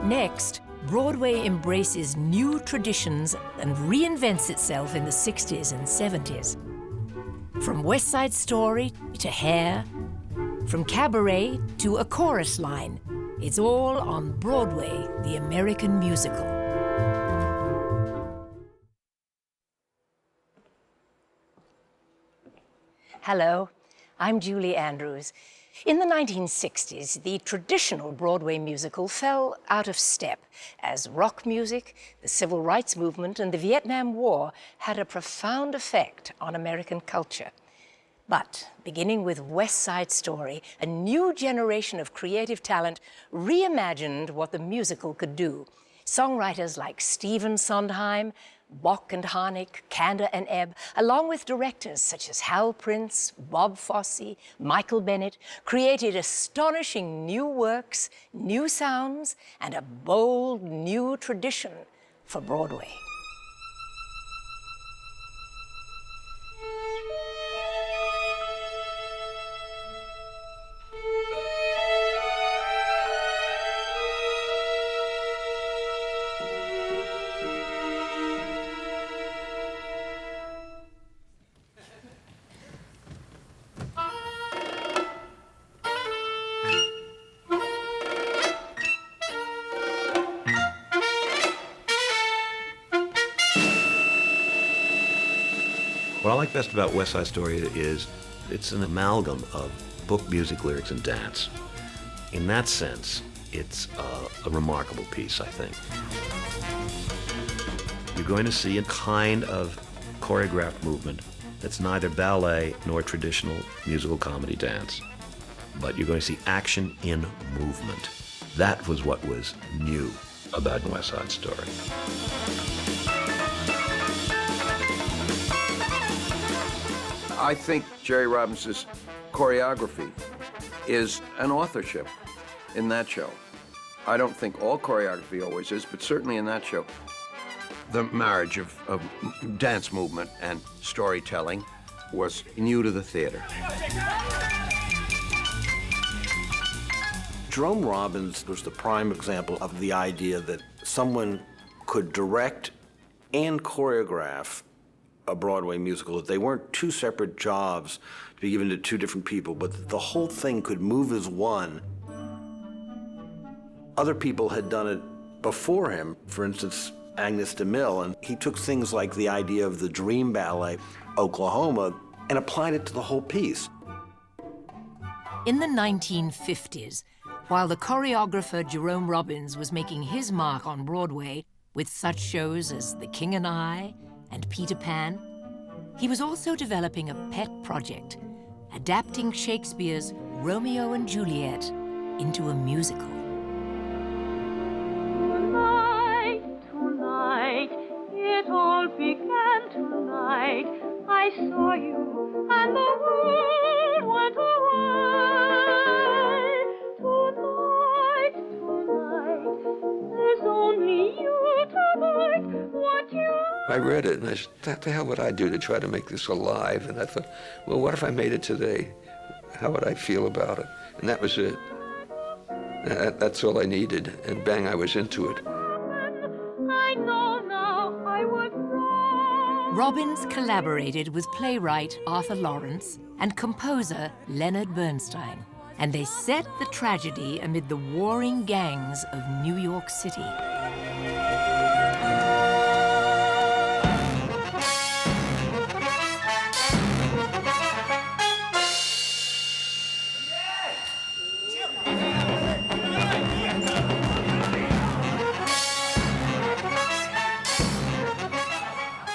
Next, Broadway embraces new traditions and reinvents itself in the 60s and 70s. From West Side Story to Hair, from cabaret to a chorus line, it's all on Broadway, the American musical. Hello, I'm Julie Andrews. In the 1960s, the traditional Broadway musical fell out of step as rock music, the civil rights movement, and the Vietnam War had a profound effect on American culture. But beginning with West Side Story, a new generation of creative talent reimagined what the musical could do. Songwriters like Stephen Sondheim, Bach and Harnick, Kander and Ebb, along with directors such as Hal Prince, Bob Fosse, Michael Bennett, created astonishing new works, new sounds, and a bold new tradition for Broadway. What I like best about West Side Story is it's an amalgam of book, music, lyrics, and dance. In that sense, it's a remarkable piece, I think. You're going to see a kind of choreographed movement that's neither ballet nor traditional musical comedy dance, but you're going to see action in movement. That was what was new about West Side Story. I think Jerry Robbins' choreography is an authorship in that show. I don't think all choreography always is, but certainly in that show. The marriage of dance movement and storytelling was new to the theater. Jerome Robbins was the prime example of the idea that someone could direct and choreograph a Broadway musical, that they weren't two separate jobs to be given to two different people, but that the whole thing could move as one. Other people had done it before him, for instance, Agnes DeMille, and he took things like the idea of the Dream Ballet, Oklahoma, and applied it to the whole piece. In the 1950s, while the choreographer Jerome Robbins was making his mark on Broadway with such shows as The King and I and Peter Pan, he was also developing a pet project, adapting Shakespeare's Romeo and Juliet into a musical. Tonight, tonight, it all began tonight. I saw you and the world went away. Tonight, tonight, there's only you tonight. What you... I read it and I said, what the hell would I do to try to make this alive? And I thought, well, what if I made it today? How would I feel about it? And that was it. That's all I needed. And bang, I was into it. I know now I was wrong. Robbins collaborated with playwright Arthur Lawrence and composer Leonard Bernstein, and they set the tragedy amid the warring gangs of New York City.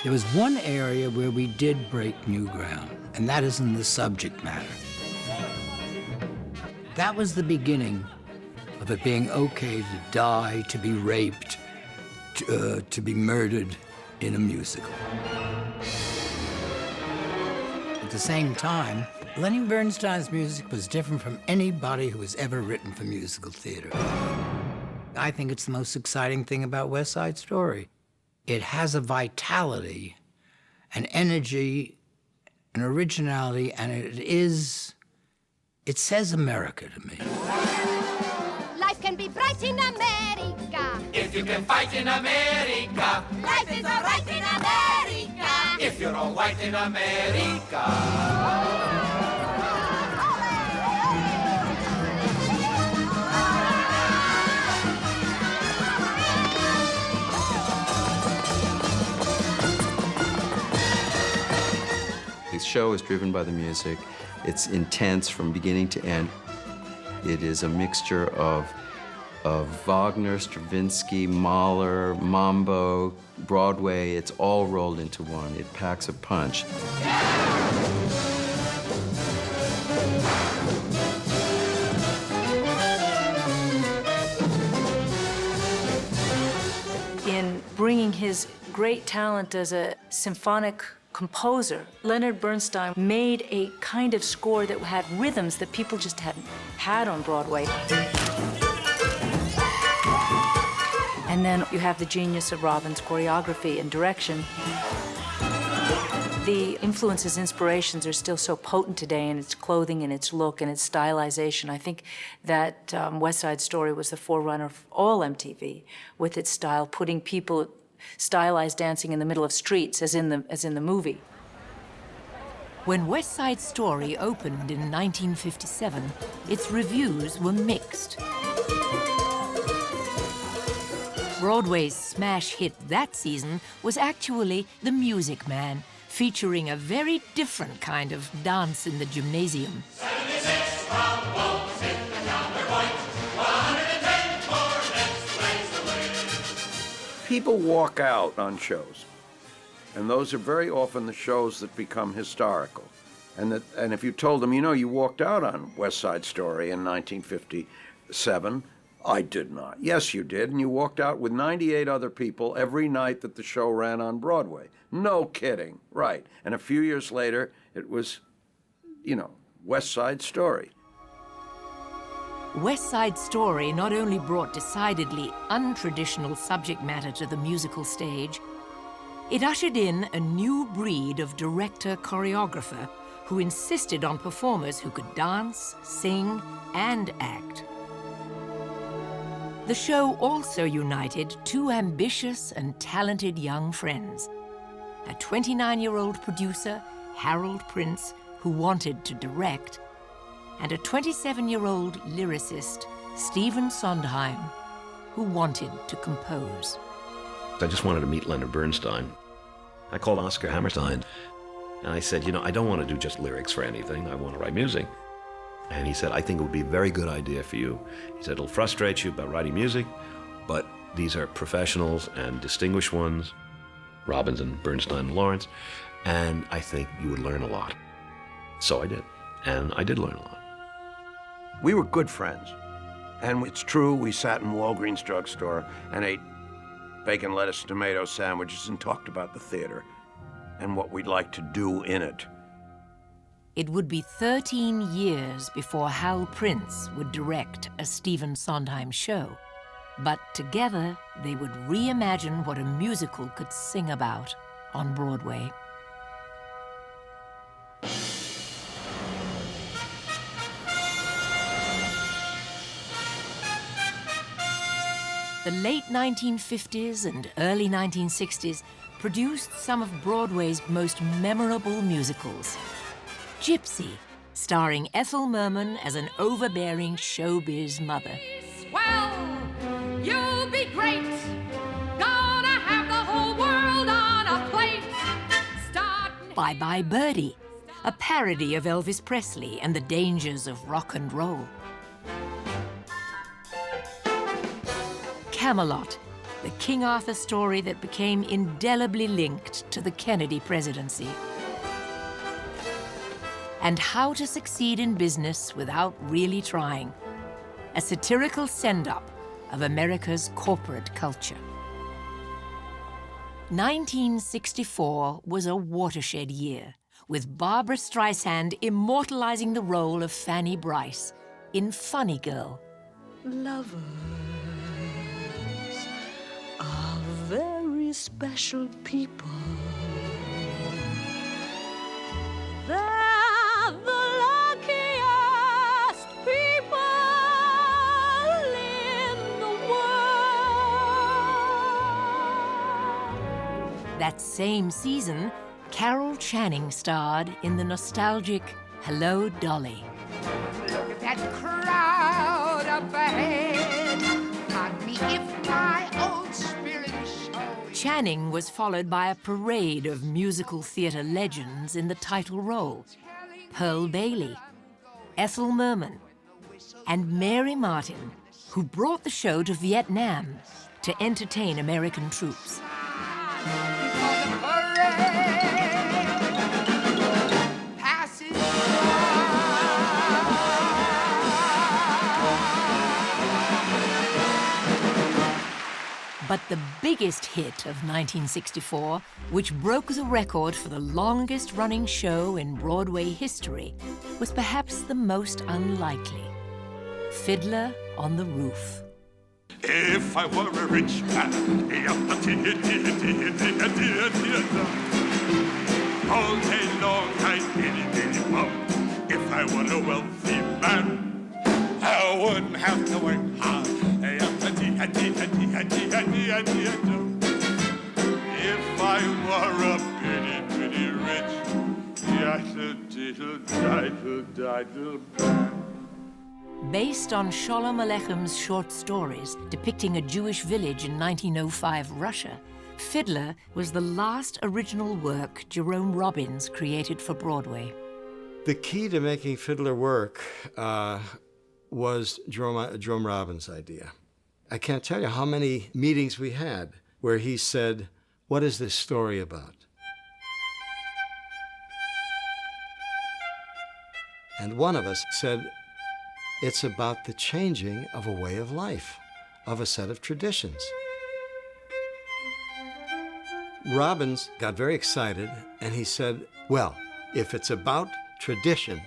There was one area where we did break new ground, and that is in the subject matter. That was the beginning of it being okay to die, to be raped, to be murdered in a musical. At the same time, Lenny Bernstein's music was different from anybody who has ever written for musical theater. I think it's the most exciting thing about West Side Story. It has a vitality, an energy, an originality, and it says America to me. Life can be bright in America. If you can fight in America, Life is all right in America. if you're all white in America. The show is driven by the music. It's intense from beginning to end. It is a mixture of Wagner, Stravinsky, Mahler, Mambo, Broadway. It's all rolled into one. It packs a punch. In bringing his great talent as a symphonic composer, Leonard Bernstein made a kind of score that had rhythms that people just hadn't had on Broadway. And then you have the genius of Robbins' choreography and direction. The influences, inspirations are still so potent today in its clothing and its look and its stylization. I think that West Side Story was the forerunner of all MTV with its style, putting people stylized dancing in the middle of streets, as in the movie. When West Side Story opened in 1957, its reviews were mixed. Broadway's smash hit that season was actually The Music Man, featuring a very different kind of dance in the gymnasium. People walk out on shows, and those are very often the shows that become historical. And if you told them, you know, you walked out on West Side Story in 1957, I did not. Yes, you did, and you walked out with 98 other people every night that the show ran on Broadway. No kidding, right. And a few years later, it was, you know, West Side Story. West Side Story not only brought decidedly untraditional subject matter to the musical stage, it ushered in a new breed of director-choreographer who insisted on performers who could dance, sing, and act. The show also united two ambitious and talented young friends. A 29-year-old producer, Harold Prince, who wanted to direct, and a 27-year-old lyricist, Stephen Sondheim, who wanted to compose. I just wanted to meet Leonard Bernstein. I called Oscar Hammerstein, and I said, you know, I don't want to do just lyrics for anything. I want to write music. And he said, I think it would be a very good idea for you. He said, it'll frustrate you about writing music, but these are professionals and distinguished ones, Robbins and Bernstein and Lawrence, and I think you would learn a lot. So I did, and I did learn a lot. We were good friends. And it's true, we sat in Walgreens drugstore and ate bacon, lettuce, tomato sandwiches and talked about the theater and what we'd like to do in it. It would be 13 years before Hal Prince would direct a Stephen Sondheim show. But together, they would reimagine what a musical could sing about on Broadway. The late 1950s and early 1960s produced some of Broadway's most memorable musicals. Gypsy, starring Ethel Merman as an overbearing showbiz mother. Well, you'll be great. Gonna have the whole world on a plate. Bye Bye Birdie, a parody of Elvis Presley and the dangers of rock and roll. Camelot, the King Arthur story that became indelibly linked to the Kennedy presidency. And How to Succeed in Business Without Really Trying, a satirical send-up of America's corporate culture. 1964 was a watershed year, with Barbra Streisand immortalizing the role of Fanny Brice in Funny Girl. Lovers are very special people. They're the luckiest people in the That same season, Carol Channing starred in the nostalgic Hello, Dolly. Look at that crowd up ahead. Pardon me if my old spirit shows. Channing was followed by a parade of musical theatre legends in the title role. Pearl Bailey, Ethel Merman, and Mary Martin, who brought the show to Vietnam to entertain American troops. But the biggest hit of 1964, which broke the record for the longest-running show in Broadway history, was perhaps the most unlikely. Fiddler on the Roof. If I were a rich man, all day long I'd biddy bum. If I were a wealthy man, I wouldn't have to work hard. If I were a bitty rich, Based on Sholem Aleichem's short stories depicting a Jewish village in 1905 Russia, Fiddler was the last original work Jerome Robbins created for Broadway. The key to making Fiddler work was Jerome Robbins' idea. I can't tell you how many meetings we had where he said, "What is this story about?" And one of us said, "It's about the changing of a way of life, of a set of traditions." Robbins got very excited and he said, "Well, if it's about tradition,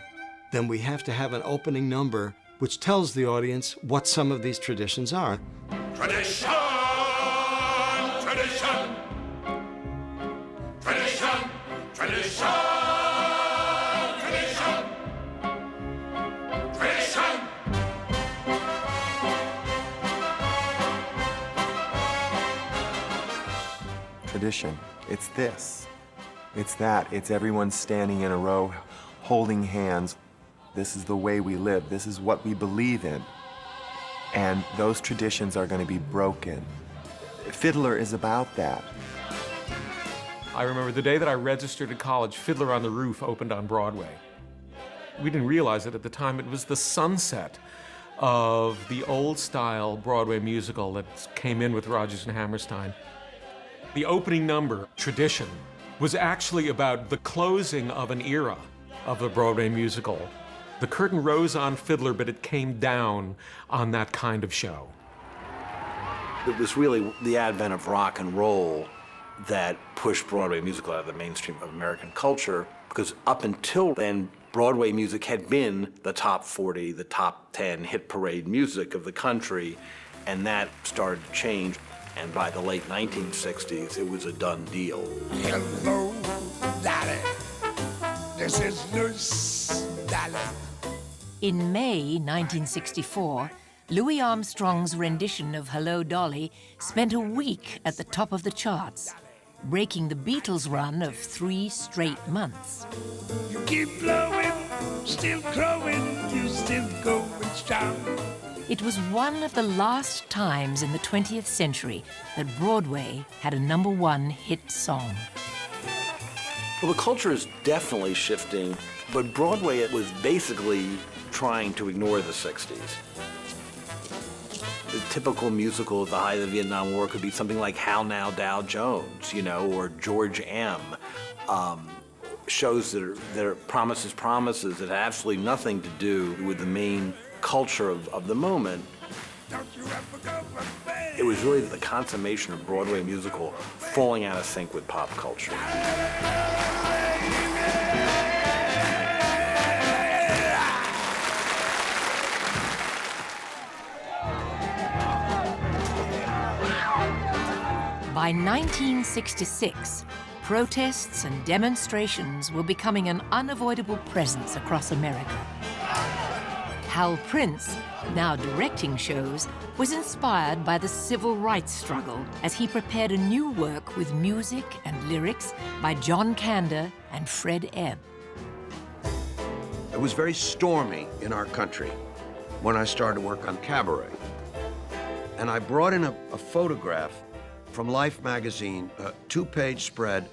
then we have to have an opening number which tells the audience what some of these traditions are." Tradition, tradition, tradition, tradition, tradition, tradition. Tradition. It's this. It's that. It's everyone standing in a row, holding hands. This is the way we live. This is what we believe in. And those traditions are going to be broken. Fiddler is about that. I remember the day that I registered at college, Fiddler on the Roof opened on Broadway. We didn't realize it at the time. It was the sunset of the old-style Broadway musical that came in with Rodgers and Hammerstein. The opening number, Tradition, was actually about the closing of an era of the Broadway musical. The curtain rose on Fiddler, but it came down on that kind of show. It was really the advent of rock and roll that pushed Broadway musical out of the mainstream of American culture, because up until then, Broadway music had been the top 40, the top 10 hit parade music of the country, and that started to change. And by the late 1960s, it was a done deal. Hello, Dolly. This is Nurse Dolly. In May 1964, Louis Armstrong's rendition of Hello, Dolly spent a week at the top of the charts, breaking the Beatles' run of 3 straight months. You keep blowing, still growing, you still going strong. It was one of the last times in the 20th century that Broadway had a #1 hit song. Well, the culture is definitely shifting, but Broadway was basically trying to ignore the 60s. The typical musical at the height of the Vietnam War could be something like How Now, Dow Jones, or George M. Shows that are promises that have absolutely nothing to do with the main culture of the moment. It was really the consummation of Broadway musical falling out of sync with pop culture. By 1966, protests and demonstrations were becoming an unavoidable presence across America. Hal Prince, now directing shows, was inspired by the civil rights struggle as he prepared a new work with music and lyrics by John Kander and Fred Ebb. It was very stormy in our country when I started to work on Cabaret. And I brought in a photograph from Life magazine, a 2-page spread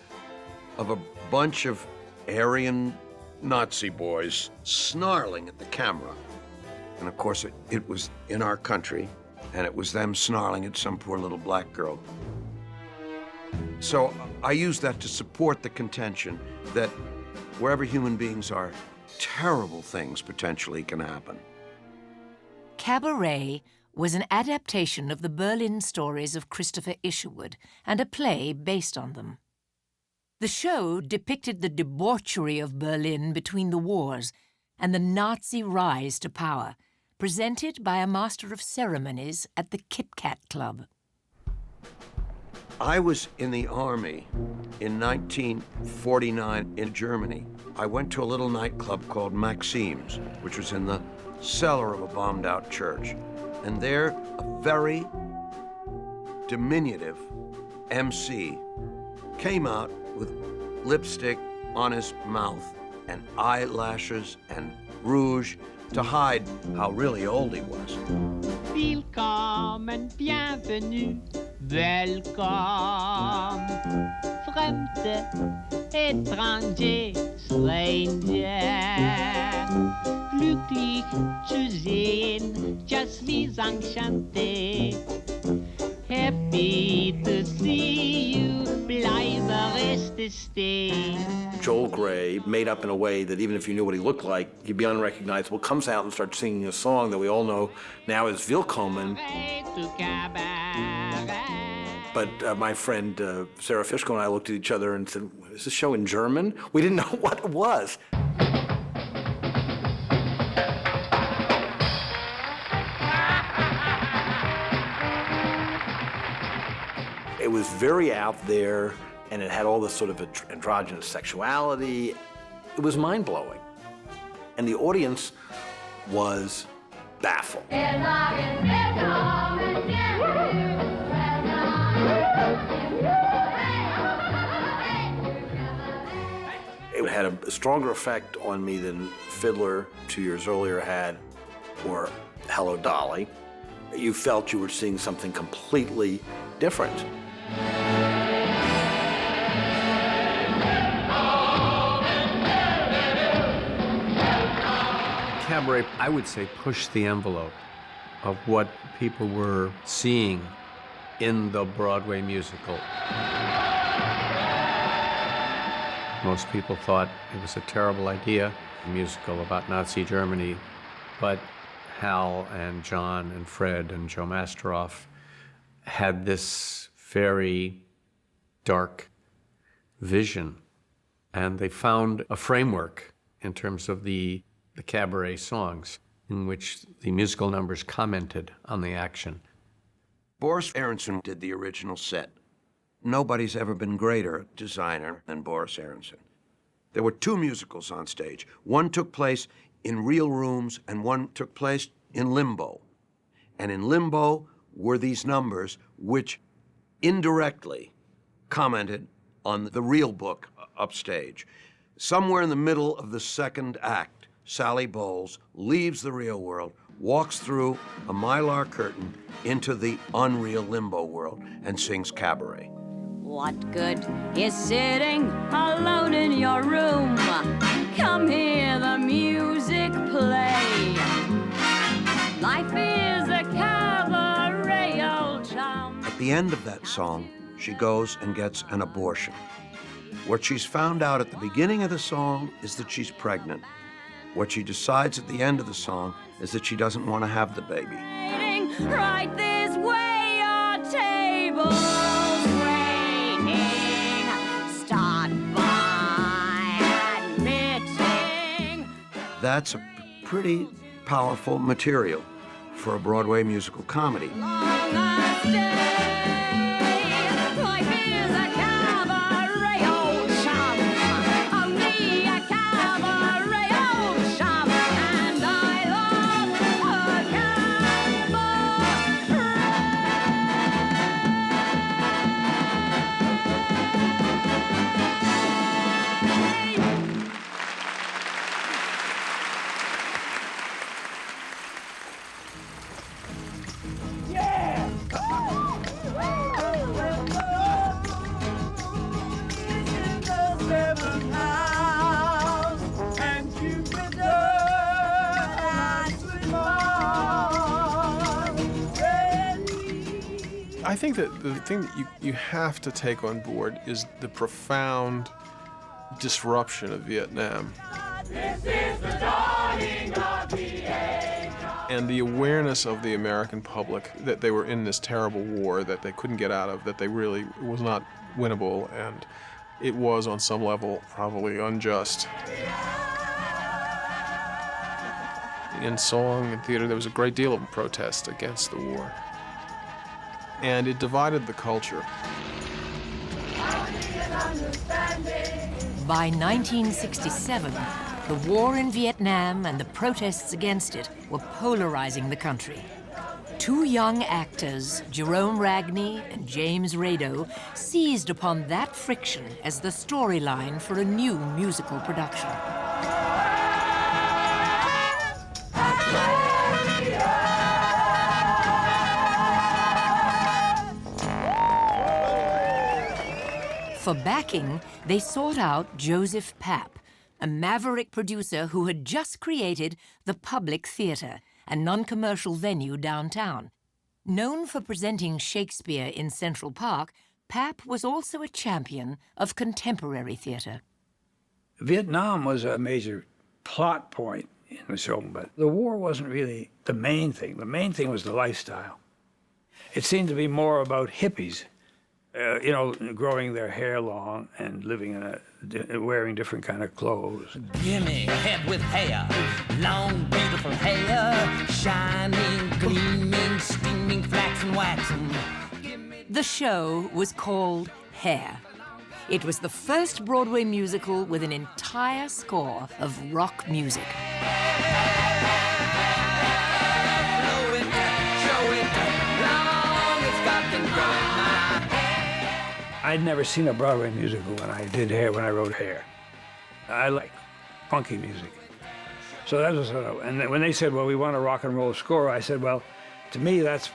of a bunch of Aryan Nazi boys snarling at the camera. And of course, it was in our country, and it was them snarling at some poor little black girl. So I used that to support the contention that wherever human beings are, terrible things potentially can happen. Cabaret was an adaptation of the Berlin stories of Christopher Isherwood and a play based on them. The show depicted the debauchery of Berlin between the wars and the Nazi rise to power, presented by a master of ceremonies at the Kit Kat Club. I was in the army in 1949 in Germany. I went to a little nightclub called Maxime's, which was in the cellar of a bombed-out church. And there, a very diminutive MC came out with lipstick on his mouth and eyelashes and rouge to hide how really old he was. Willkommen, bienvenue, welcome. Fremde, étranger, stranger. Glücklich zu sehen, just les enchanté. Happy to see you, bleibe reste stay. Joel Grey, made up in a way that even if you knew what he looked like, he'd be unrecognizable, comes out and starts singing a song that we all know now as Willkommen. But my friend Sarah Fishko and I looked at each other and said, is this show in German? We didn't know what it was. It was very out there, and it had all this sort of androgynous sexuality. It was mind-blowing. And the audience was baffled. It had a stronger effect on me than Fiddler 2 years earlier had, or Hello, Dolly. You felt you were seeing something completely different. Cabaret, I would say, pushed the envelope of what people were seeing in the Broadway musical. Most people thought it was a terrible idea, a musical about Nazi Germany, but Hal and John and Fred and Joe Masteroff had this very dark vision, and they found a framework in terms of the cabaret songs in which the musical numbers commented on the action. Boris Aronson did the original set. Nobody's ever been greater designer than Boris Aronson. There were 2 musicals on stage. One took place in real rooms and one took place in limbo. And in limbo were these numbers which indirectly commented on the real book upstage. Somewhere in the middle of the second act, Sally Bowles leaves the real world, walks through a mylar curtain into the unreal limbo world, and sings Cabaret. What good is sitting alone in your room? Come hear the music play. Life is a cabaret, old chum. At the end of that song, she goes and gets an abortion. What she's found out at the beginning of the song is that she's pregnant. What she decides at the end of the song is that she doesn't want to have the baby. Right this way, our table's waiting. Start by admitting. That's a pretty powerful material for a Broadway musical comedy. I think that the thing that you have to take on board is the profound disruption of Vietnam. This is the dawning of the age. And the awareness of the American public that they were in this terrible war that they couldn't get out of, that they really was not winnable, and it was on some level probably unjust. In song and theater, there was a great deal of protest against the war. And it divided the culture. By 1967, the war in Vietnam and the protests against it were polarizing the country. Two young actors, Jerome Ragney and James Rado, seized upon that friction as the storyline for a new musical production. For backing, they sought out Joseph Papp, a maverick producer who had just created the Public Theatre, a non-commercial venue downtown. Known for presenting Shakespeare in Central Park, Papp was also a champion of contemporary theatre. Vietnam was a major plot point in the show, but the war wasn't really the main thing. The main thing was the lifestyle. It seemed to be more about hippies. You know, growing their hair long and living in wearing different kind of clothes. Gimme a head with hair, long, beautiful hair, shining, gleaming, steaming, flaxen, waxen. The show was called Hair. It was the first Broadway musical with an entire score of rock music. I'd never seen a Broadway musical when I wrote Hair. I like funky music. So that was and when they said, well, we want a rock and roll score, I said, well, to me, that's